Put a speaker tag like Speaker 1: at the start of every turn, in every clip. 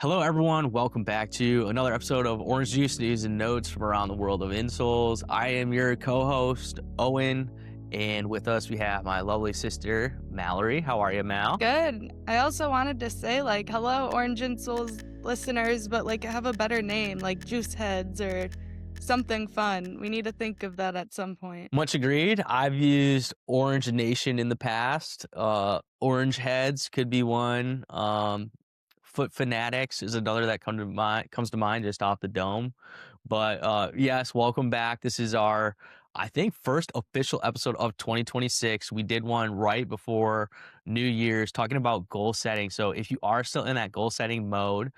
Speaker 1: Hello, everyone. Welcome back to another episode of Orange Juice News and Notes from around the world of Insoles. I am your co-host, Owen, and with us we have my lovely sister, Mallory. How are you, Mal?
Speaker 2: Good. I also wanted to say, hello, Orange and Souls listeners, but have a better name, like Juice Heads or something fun. We need to think of that at some point.
Speaker 1: Much agreed. I've used Orange Nation in the past. Orange Heads could be one. Foot Fanatics is another that comes to mind just off the dome. But yes, welcome back. This is our, I think, first official episode of 2026. We did one right before New Year's talking about goal setting. So if you are still in that goal setting mode,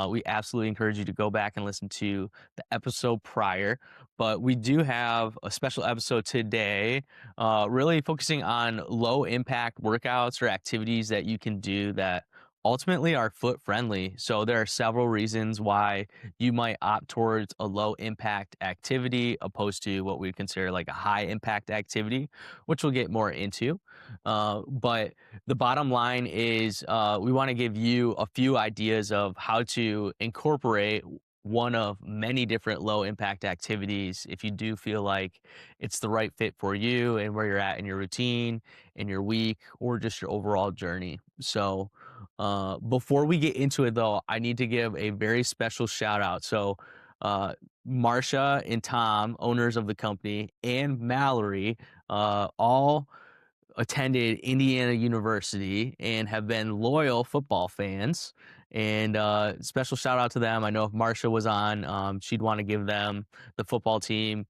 Speaker 1: we absolutely encourage you to go back and listen to the episode prior. But we do have a special episode today, really focusing on low impact workouts or activities that you can do that ultimately are foot friendly. So there are several reasons why you might opt towards a low impact activity opposed to what we consider like a high impact activity, which we'll get more into. But the bottom line is we want to give you a few ideas of how to incorporate one of many different low impact activities if you do feel like it's the right fit for you and where you're at in your routine, in your week, or just your overall journey. So, before we get into it, though, I need to give a very special shout out. So, Marsha and Tom, owners of the company, and Mallory, all attended Indiana University and have been loyal football fans. And special shout out to them. I know if Marsha was on, she'd want to give them, the football team,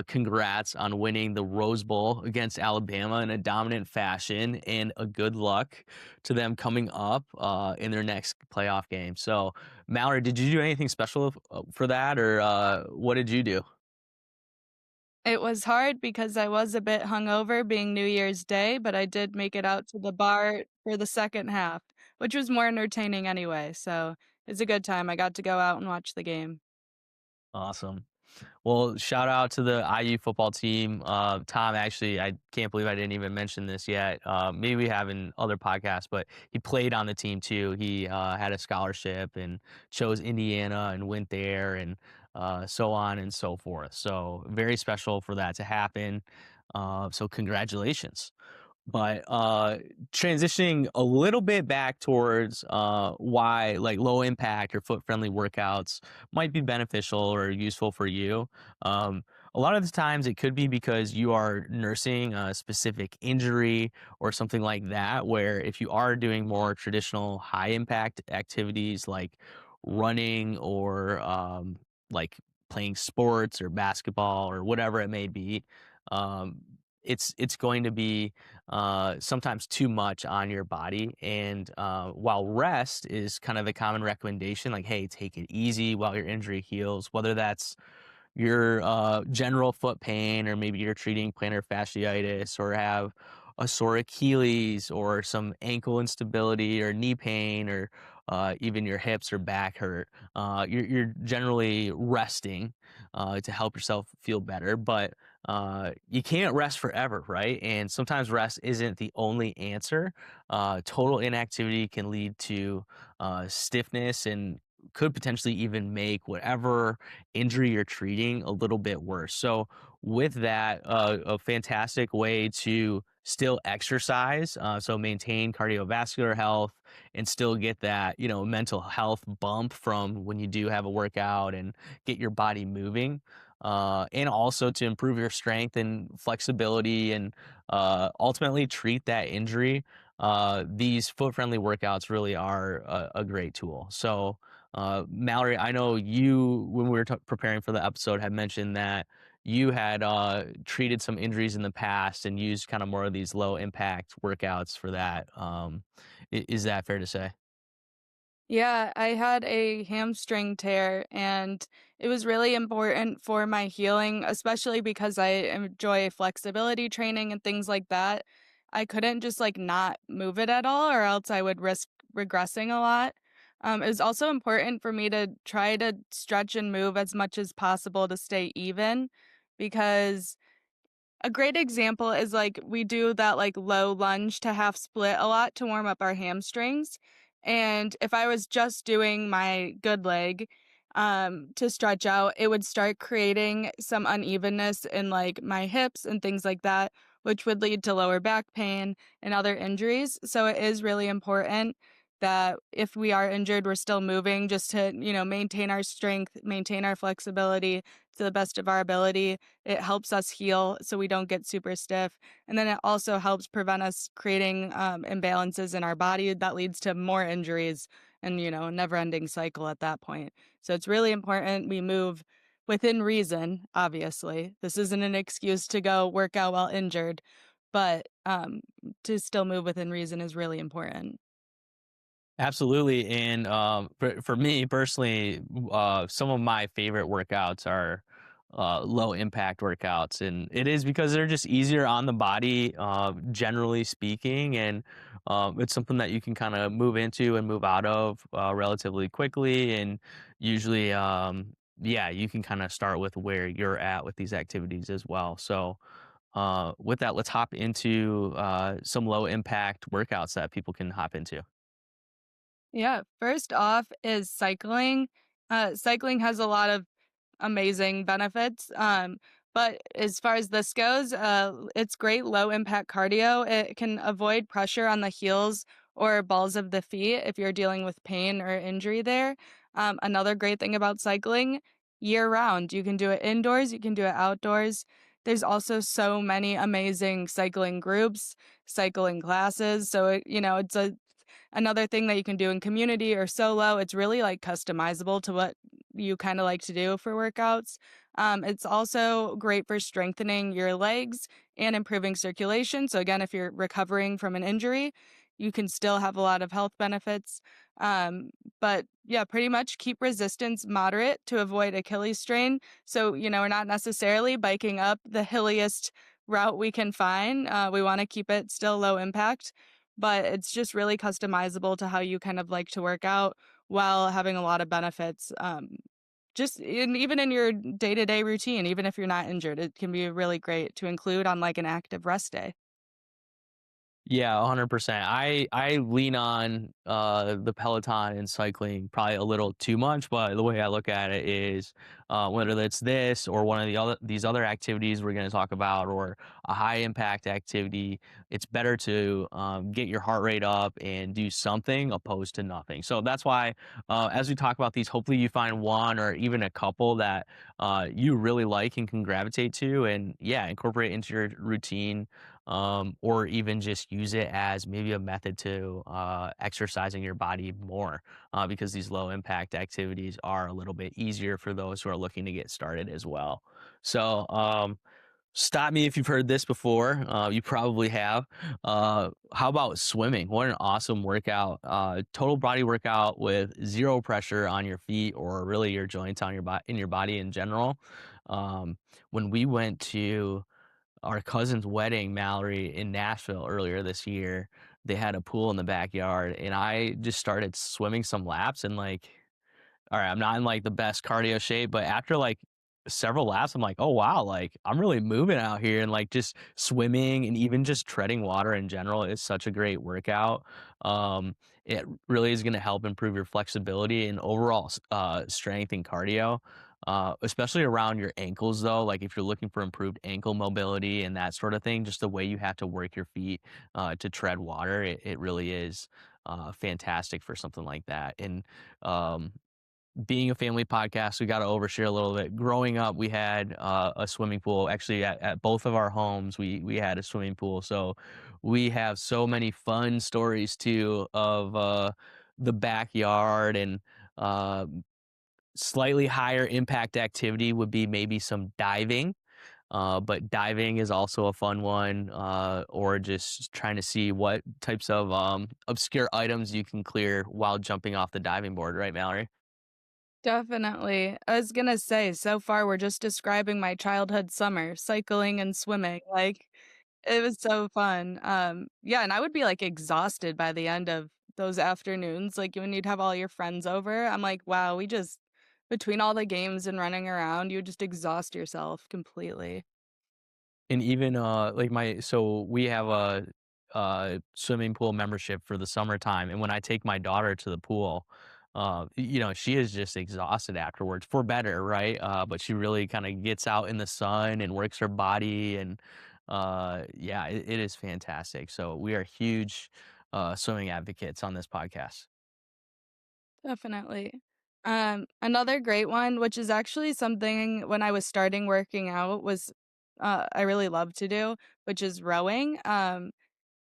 Speaker 1: congrats on winning the Rose Bowl against Alabama in a dominant fashion, and a good luck to them coming up in their next playoff game. So, Mallory, did you do anything special for that, or what did you do?
Speaker 2: It was hard because I was a bit hungover being New Year's Day, but I did make it out to the bar for the second half, which was more entertaining anyway. So it's a good time. I got to go out and watch the game.
Speaker 1: Awesome. Well, shout out to the IU football team. Tom, actually, I can't believe I didn't even mention this yet. Maybe we have in other podcasts, but he played on the team too. He had a scholarship and chose Indiana and went there, and so on and so forth. So very special for that to happen. So congratulations. But transitioning a little bit back towards why like low impact or foot friendly workouts might be beneficial or useful for you. A lot of the times it could be because you are nursing a specific injury or something like that, where if you are doing more traditional high impact activities like running or like playing sports or basketball or whatever it may be, um, it's going to be sometimes too much on your body. And while rest is kind of the common recommendation, like, hey, take it easy while your injury heals, whether that's your general foot pain, or maybe you're treating plantar fasciitis, or have a sore Achilles, or some ankle instability, or knee pain, or even your hips or back hurt. You're generally resting to help yourself feel better, but you can't rest forever, right? And sometimes rest isn't the only answer. Total inactivity can lead to stiffness, and could potentially even make whatever injury you're treating a little bit worse. So, with that, a fantastic way to still exercise, so maintain cardiovascular health and still get that, mental health bump from when you do have a workout and get your body moving. And also to improve your strength and flexibility, and ultimately treat that injury. These foot friendly workouts really are a great tool. So, Mallory, I know you, when we were preparing for the episode, had mentioned that you had treated some injuries in the past and used kind of more of these low impact workouts for that. Is that fair to say?
Speaker 2: Yeah, I had a hamstring tear, and it was really important for my healing, especially because I enjoy flexibility training and things like that. I couldn't just not move it at all, or else I would risk regressing a lot. It was also important for me to try to stretch and move as much as possible to stay even, because a great example is we do that low lunge to half split a lot to warm up our hamstrings. And if I was just doing my good leg, to stretch out, it would start creating some unevenness in like my hips and things like that, which would lead to lower back pain and other injuries. So it is really important that if we are injured, we're still moving just to, maintain our strength, maintain our flexibility to the best of our ability. It helps us heal so we don't get super stiff. And then it also helps prevent us creating imbalances in our body that leads to more injuries and, a never ending cycle at that point. So it's really important we move within reason, obviously. This isn't an excuse to go work out while injured, but to still move within reason is really important.
Speaker 1: Absolutely, and, for me personally, some of my favorite workouts are, low impact workouts, and it is because they're just easier on the body, generally speaking, and, it's something that you can kinda move into and move out of, relatively quickly, and usually, yeah, you can kinda start with where you're at with these activities as well. So, with that, let's hop into, some low impact workouts that people can hop into.
Speaker 2: Yeah, first off is cycling. Cycling has a lot of amazing benefits. But as far as this goes, it's great low impact cardio. It can avoid pressure on the heels or balls of the feet if you're dealing with pain or injury there. Another great thing about cycling, year round, you can do it indoors, you can do it outdoors. There's also so many amazing cycling groups, cycling classes. So it's another thing that you can do in community or solo. It's really like customizable to what you kind of like to do for workouts. It's also great for strengthening your legs and improving circulation. So, again, if you're recovering from an injury, you can still have a lot of health benefits. Um, but yeah, pretty much keep resistance moderate to avoid Achilles strain. So, we're not necessarily biking up the hilliest route we can find. We want to keep it still low impact, but it's just really customizable to how you kind of like to work out while having a lot of benefits. Even in your day-to-day routine, even if you're not injured, it can be really great to include on like an active rest day.
Speaker 1: Yeah, 100%. I lean on, the Peloton and cycling probably a little too much, but the way I look at it is, whether it's this or one of these other activities we're gonna talk about or a high impact activity, it's better to, get your heart rate up and do something opposed to nothing. So that's why, as we talk about these, hopefully you find one or even a couple that, you really like and can gravitate to and, yeah, incorporate into your routine, or even just use it as maybe a method to exercising your body more because these low impact activities are a little bit easier for those who are looking to get started as well. So, stop me if you've heard this before. You probably have. How about swimming? What an awesome workout! Total body workout with zero pressure on your feet or really your joints on your body in your body in general. Um, when we went to our cousin's wedding, Mallory, in Nashville earlier this year, they had a pool in the backyard, and I just started swimming some laps and, like, all right, I'm not in like the best cardio shape, but after like several laps, I'm like, oh wow, like I'm really moving out here and like just swimming and even just treading water in general is such a great workout. It really is going to help improve your flexibility and overall strength and cardio. Especially around your ankles, though. Like if you're looking for improved ankle mobility and that sort of thing, just the way you have to work your feet to tread water, it really is fantastic for something like that. And um, being a family podcast, we got to overshare a little bit. Growing up, we had a swimming pool. Actually, at both of our homes, we had a swimming pool. So we have so many fun stories too of the backyard and uh, slightly higher impact activity would be maybe some diving. But diving is also a fun one, or just trying to see what types of obscure items you can clear while jumping off the diving board, right, Mallory?
Speaker 2: Definitely. I was gonna say, so far we're just describing my childhood summer, cycling and swimming. Like, it was so fun. Yeah, and I would be like exhausted by the end of those afternoons. Like when you'd have all your friends over, I'm like, wow, we just between all the games and running around, you would just exhaust yourself completely.
Speaker 1: And even, like, my so we have swimming pool membership for the summertime, and when I take my daughter to the pool, she is just exhausted afterwards for better, right? But she really kind of gets out in the sun and works her body, and yeah, it is fantastic. So we are huge swimming advocates on this podcast.
Speaker 2: Definitely. Another great one, which is actually something when I was starting working out was I really love to do, which is rowing.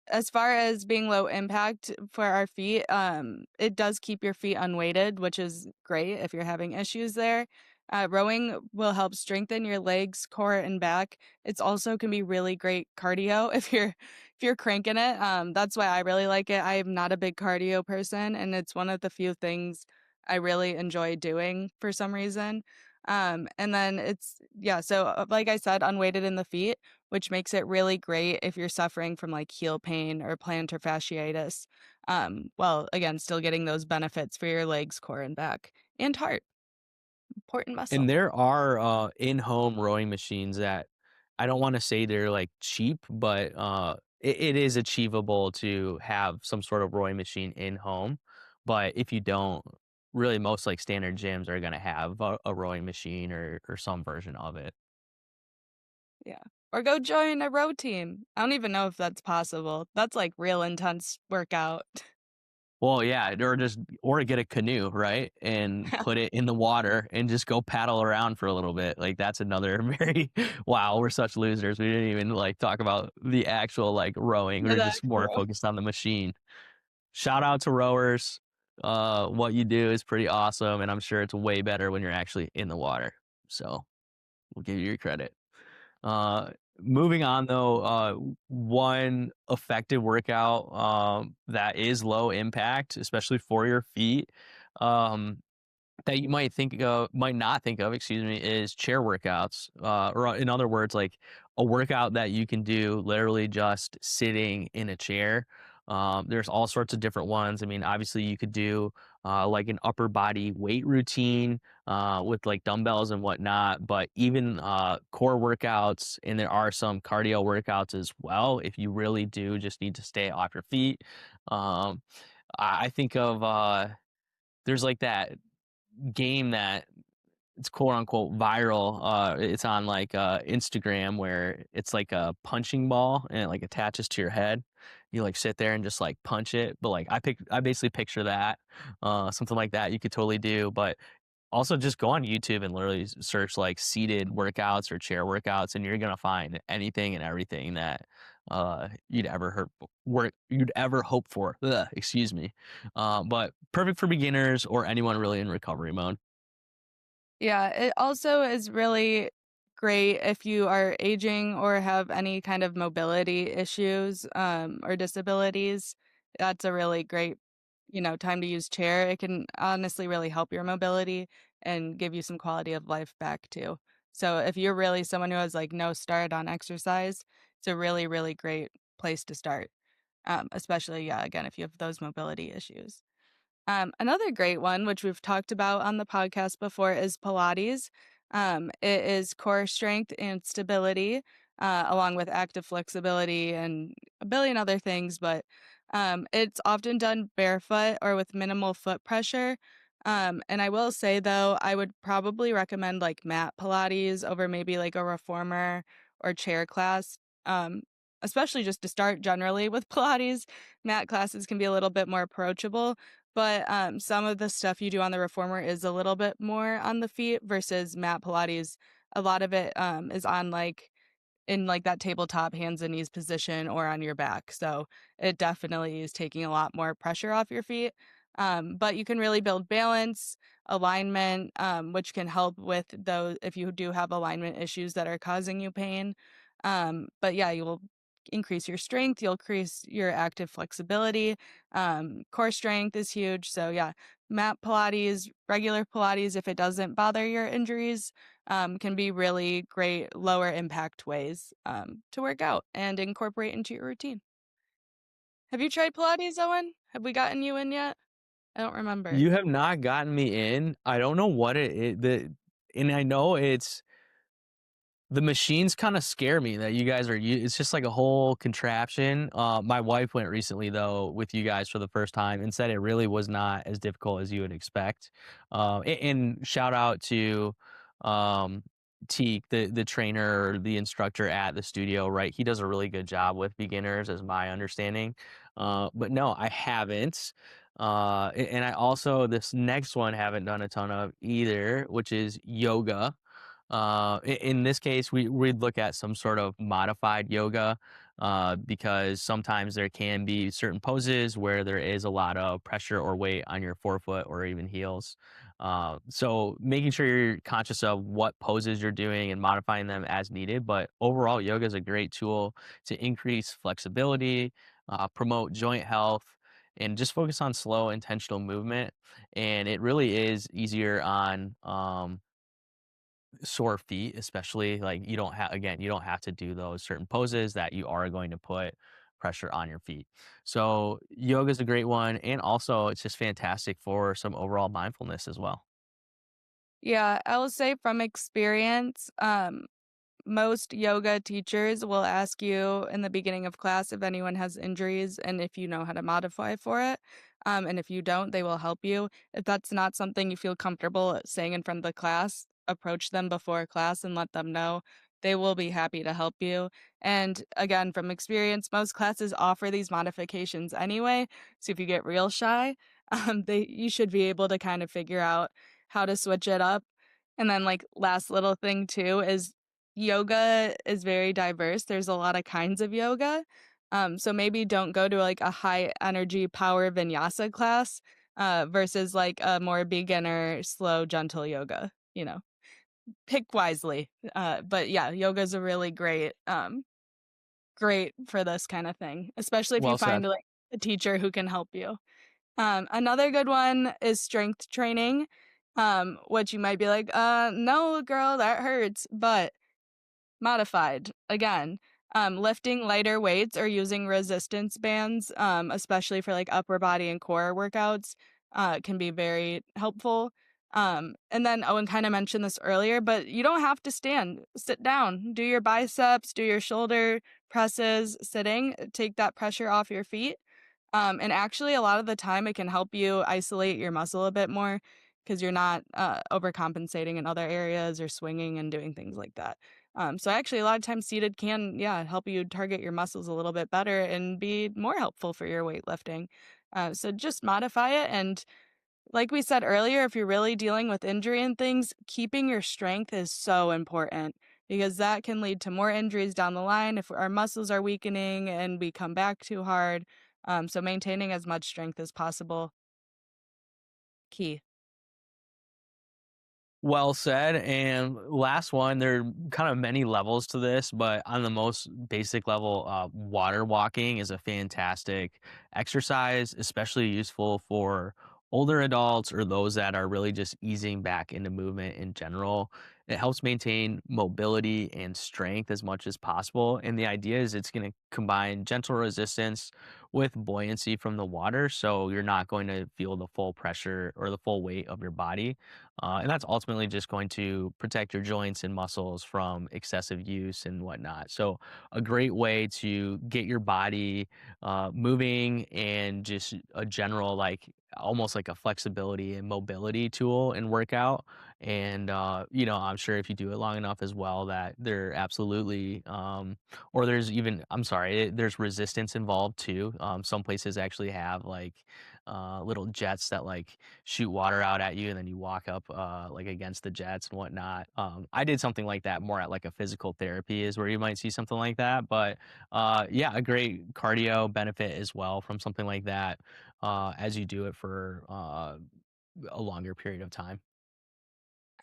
Speaker 2: As far as being low impact for our feet, it does keep your feet unweighted, which is great if you're having issues there. Rowing will help strengthen your legs, core, and back. It's also can be really great cardio if you're cranking it. That's why I really like it. I am not a big cardio person, and it's one of the few things I really enjoy doing for some reason. And then it's yeah, so like I said, unweighted in the feet, which makes it really great if you're suffering from like heel pain or plantar fasciitis. Well, again, still getting those benefits for your legs, core, and back, and heart, important muscle.
Speaker 1: And there are, in-home rowing machines that I don't wanna say they're, like, cheap, but, it is achievable to have some sort of rowing machine in home, but if you don't, really most, like, standard gyms are gonna have a rowing machine or some version of it.
Speaker 2: Yeah. Or go join a row team. I don't even know if that's possible. That's like real intense workout.
Speaker 1: Well, yeah, or get a canoe, right? And put it in the water and just go paddle around for a little bit. Like, that's another very wow, we're such losers. We didn't even, like, talk about the actual, like, rowing. We
Speaker 2: Yeah,
Speaker 1: are
Speaker 2: the
Speaker 1: just more
Speaker 2: actual
Speaker 1: focused on the machine. Shout out to rowers. What you do is pretty awesome, and I'm sure it's way better when you're actually in the water. So, we'll give you your credit. Moving on though, one effective workout that is low impact, especially for your feet, um, that you might not think of, excuse me, is chair workouts. Or in other words, like a workout that you can do literally just sitting in a chair. There's all sorts of different ones. I mean, obviously you could do like an upper body weight routine with like dumbbells and whatnot, but even core workouts, and there are some cardio workouts as well. If you really do just need to stay off your feet, um, I think of there's like that game that it's quote unquote viral. It's on like Instagram where it's like a punching ball and it like attaches to your head. You like sit there and just like punch it. But like I basically picture that. Something like that you could totally do. But also just go on YouTube and literally search like seated workouts or chair workouts, and you're gonna find anything and everything that you'd ever hope for. Ugh, excuse me. But perfect for beginners or anyone really in recovery mode.
Speaker 2: Yeah, it also is really great if you are aging or have any kind of mobility issues, or disabilities. That's a really great, time to use chair. It can honestly really help your mobility and give you some quality of life back too. So if you're really someone who has like no start on exercise, it's a really, really great place to start. Especially, yeah, again, if you have those mobility issues. Another great one, which we've talked about on the podcast before, is Pilates. It is core strength and stability, along with active flexibility and a billion other things. But it's often done barefoot or with minimal foot pressure. And I will say, though, I would probably recommend like mat Pilates over maybe like a reformer or chair class. Especially just to start generally with Pilates. Mat classes can be a little bit more approachable, but, some of the stuff you do on the reformer is a little bit more on the feet versus mat Pilates. A lot of it, is on, like in, like, that tabletop hands and knees position or on your back, so it definitely is taking a lot more pressure off your feet, but you can really build balance, alignment, which can help with those if you do have alignment issues that are causing you pain, but yeah, you will increase your strength, you'll increase your active flexibility, core strength is huge, so yeah, mat Pilates, regular Pilates, if it doesn't bother your injuries, can be really great lower impact ways to work out and incorporate into your routine. Have you tried Pilates, Owen? Have we gotten you in yet? I don't remember.
Speaker 1: You have not gotten me in. I don't know what it is, and I know The machines kinda scare me that you guys are u it's just like a whole contraption. My wife went recently, though, with you guys for the first time and said it really was not as difficult as you would expect. And shout out to, um, Teak, the trainer or the instructor at the studio, right? He does a really good job with beginners, is my understanding. But no, I haven't. And I also this next one haven't done a ton of either, which is yoga. In this case, we'd look at some sort of modified yoga, because sometimes there can be certain poses where there is a lot of pressure or weight on your forefoot or even heels. So making sure you're conscious of what poses you're doing and modifying them as needed. But overall, yoga is a great tool to increase flexibility, promote joint health, and just focus on slow, intentional movement. And it really is easier on sore feet, especially, like, you don't have again, you don't have to do those certain poses that you are going to put pressure on your feet. So, yoga is a great one, and also it's just fantastic for some overall mindfulness as well.
Speaker 2: Yeah, I will say from experience, most yoga teachers will ask you in the beginning of class if anyone has injuries and if you know how to modify for it. And if you don't, they will help you. If that's not something you feel comfortable saying in front of the class, approach them before class and let them know. They will be happy to help you. And again, from experience, most classes offer these modifications anyway. So if you get real shy, they you should be able to kind of figure out how to switch it up. And then like last little thing too is yoga is very diverse, there's a lot of kinds of yoga, so maybe don't go to, like, a high energy power vinyasa class, versus, like, a more beginner, slow, gentle yoga, you know? Pick wisely, but yeah, yoga's a really great for this kinda thing, especially if you
Speaker 1: Well
Speaker 2: find,
Speaker 1: said.
Speaker 2: like, a teacher who can help you. Another good one is strength training, which you might be like, no, girl, that hurts," but modified, again, lifting lighter weights or using resistance bands, especially for, like, upper body and core workouts, can be very helpful. And then Owen kinda mentioned this earlier, but you don't have to stand. Sit down, do your biceps, do your shoulder presses sitting, take that pressure off your feet. And actually, a lot of the time, it can help you isolate your muscle a bit more because 'cause you're not, overcompensating in other areas or swinging and doing things like that. So actually, a lot of times seated can, yeah, help you target your muscles a little bit better and be more helpful for your weightlifting. So just modify it, and like we said earlier, if you're really dealing with injury and things, keeping your strength is so important because that can lead to more injuries down the line if our muscles are weakening and we come back too hard. So maintaining as much strength as possible, key.
Speaker 1: Well said. And last one, there are kind of many levels to this, but on the most basic level, water walking is a fantastic exercise, especially useful for older adults or those that are really just easing back into movement in general. It helps maintain mobility and strength as much as possible. And the idea is it's going to combine gentle resistance with buoyancy from the water. So you're not going to feel the full pressure or the full weight of your body, and that's ultimately just going to protect your joints and muscles from excessive use and whatnot. So, a great way to get your body moving and just a general, like, almost like a flexibility and mobility tool and workout. And, I'm sure if you do it long enough as well, that there absolutely, or there's even, I'm sorry, there's resistance involved too. Some places actually have like little jets that like shoot water out at you and then you walk up like against the jets and whatnot. I did something like that more at like a physical therapy is where you might see something like that. But yeah, a great cardio benefit as well from something like that as you do it for a longer period of time.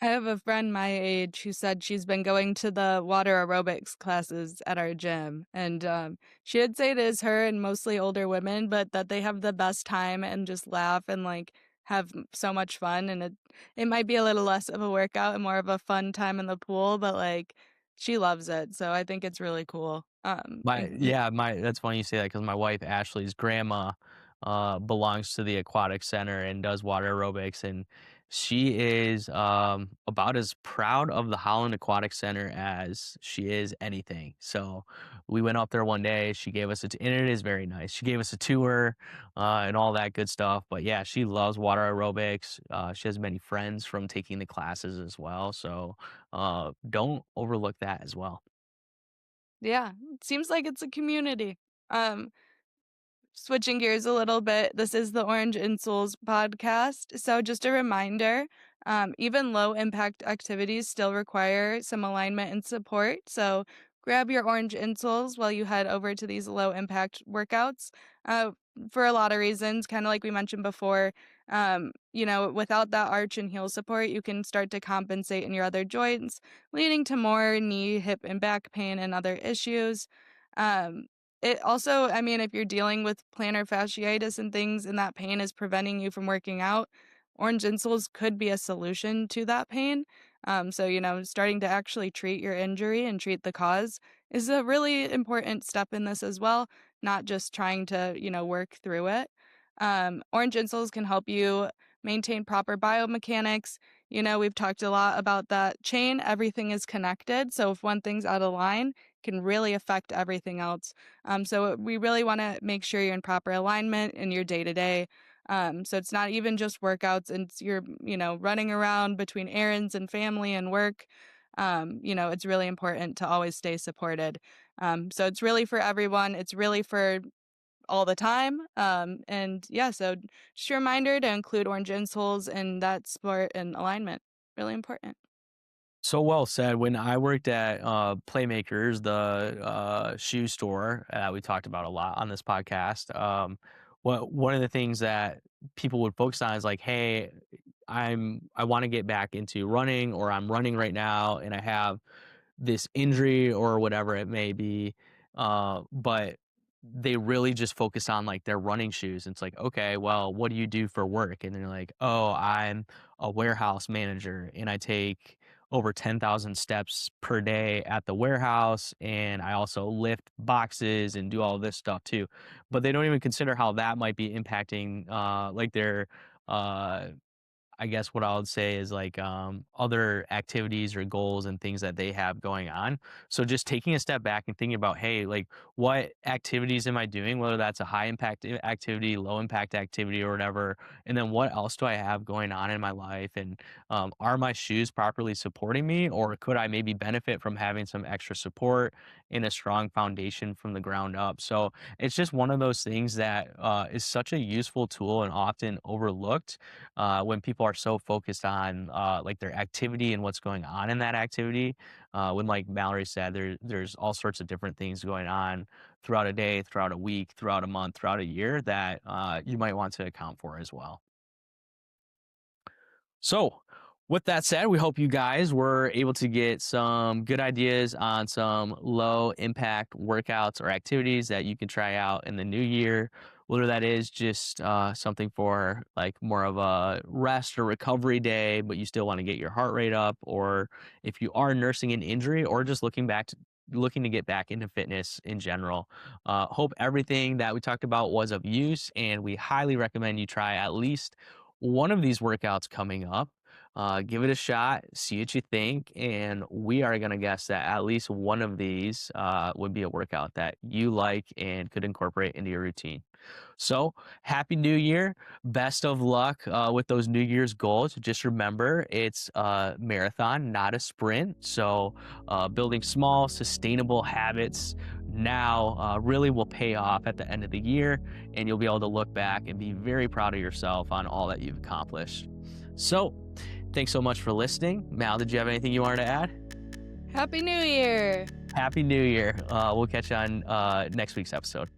Speaker 2: I have a friend my age who said she's been going to the water aerobics classes at our gym, and, she did say it is her and mostly older women, but that they have the best time and just laugh and, like, have so much fun, and it might be a little less of a workout and more of a fun time in the pool, but, like, she loves it, so I think it's really cool.
Speaker 1: My yeah, my that's funny you say that because my wife Ashley's grandma belongs to the aquatic center and does water aerobics, and She is about as proud of the Holland Aquatic Center as she is anything. So we went up there one day. She gave us and it is very nice. She gave us a tour and all that good stuff. But yeah, she loves water aerobics. She has many friends from taking the classes as well. So don't overlook that as well.
Speaker 2: Yeah, it seems like it's a community. Um, Switching gears a little bit, this is the Orange Insoles podcast. So, just a reminder, even low impact activities still require some alignment and support. So, grab your orange insoles while you head over to these low impact workouts for a lot of reasons, kind of like we mentioned before. Without that arch and heel support, you can start to compensate in your other joints, leading to more knee, hip, and back pain and other issues. Um, it also I mean, if you're dealing with plantar fasciitis and things and that pain is preventing you from working out, orange insoles could be a solution to that pain. Starting to actually treat your injury and treat the cause is a really important step in this as well, not just trying to, work through it. Orange insoles can help you maintain proper biomechanics. We've talked a lot about that chain. Everything is connected. So if one thing's out of line, it can really affect everything else. So we really want to make sure you're in proper alignment in your day to day. So it's not even just workouts and you're, running around between errands and family and work. It's really important to always stay supported. So it's really for everyone. It's really for all the time. And yeah, so just a reminder to include orange insoles in that sport and alignment. Really important.
Speaker 1: So well said. When I worked at Playmakers, the shoe store we talked about a lot on this podcast, one of the things that people would focus on is like, hey, I want to get back into running, or I'm running right now, and I have this injury or whatever it may be. But they really just focus on like their running shoes. It's like, okay, well, what do you do for work? And they're like, oh, I'm a warehouse manager and I take over 10,000 steps per day at the warehouse. And I also lift boxes and do all this stuff too. But they don't even consider how that might be impacting like their uh I guess what I would say is like other activities or goals and things that they have going on. So just taking a step back and thinking about, hey, like what activities am I doing? Whether that's a high impact activity, low impact activity, or whatever. And then what else do I have going on in my life? And are my shoes properly supporting me, or could I maybe benefit from having some extra support in a strong foundation from the ground up? So it's just one of those things that is such a useful tool and often overlooked when people are so focused on like their activity and what's going on in that activity. When, like Mallory said, there's all sorts of different things going on throughout a day, throughout a week, throughout a month, throughout a year that you might want to account for as well. So, with that said, we hope you guys were able to get some good ideas on some low impact workouts or activities that you can try out in the new year. Whether that is just something for like more of a rest or recovery day, but you still want to get your heart rate up, or if you are nursing an injury, or just looking to get back into fitness in general. Hope everything that we talked about was of use, and we highly recommend you try at least one of these workouts coming up. Give it a shot, see what you think, and we are going to guess that at least one of these would be a workout that you like and could incorporate into your routine. So, happy New Year. Best of luck with those New Year's goals. Just remember, it's a marathon, not a sprint. So, building small, sustainable habits now really will pay off at the end of the year, and you'll be able to look back and be very proud of yourself on all that you've accomplished. So, thanks so much for listening. Mal, did you have anything you wanted to add?
Speaker 2: Happy New Year!
Speaker 1: Happy New Year. We'll catch you on next week's episode.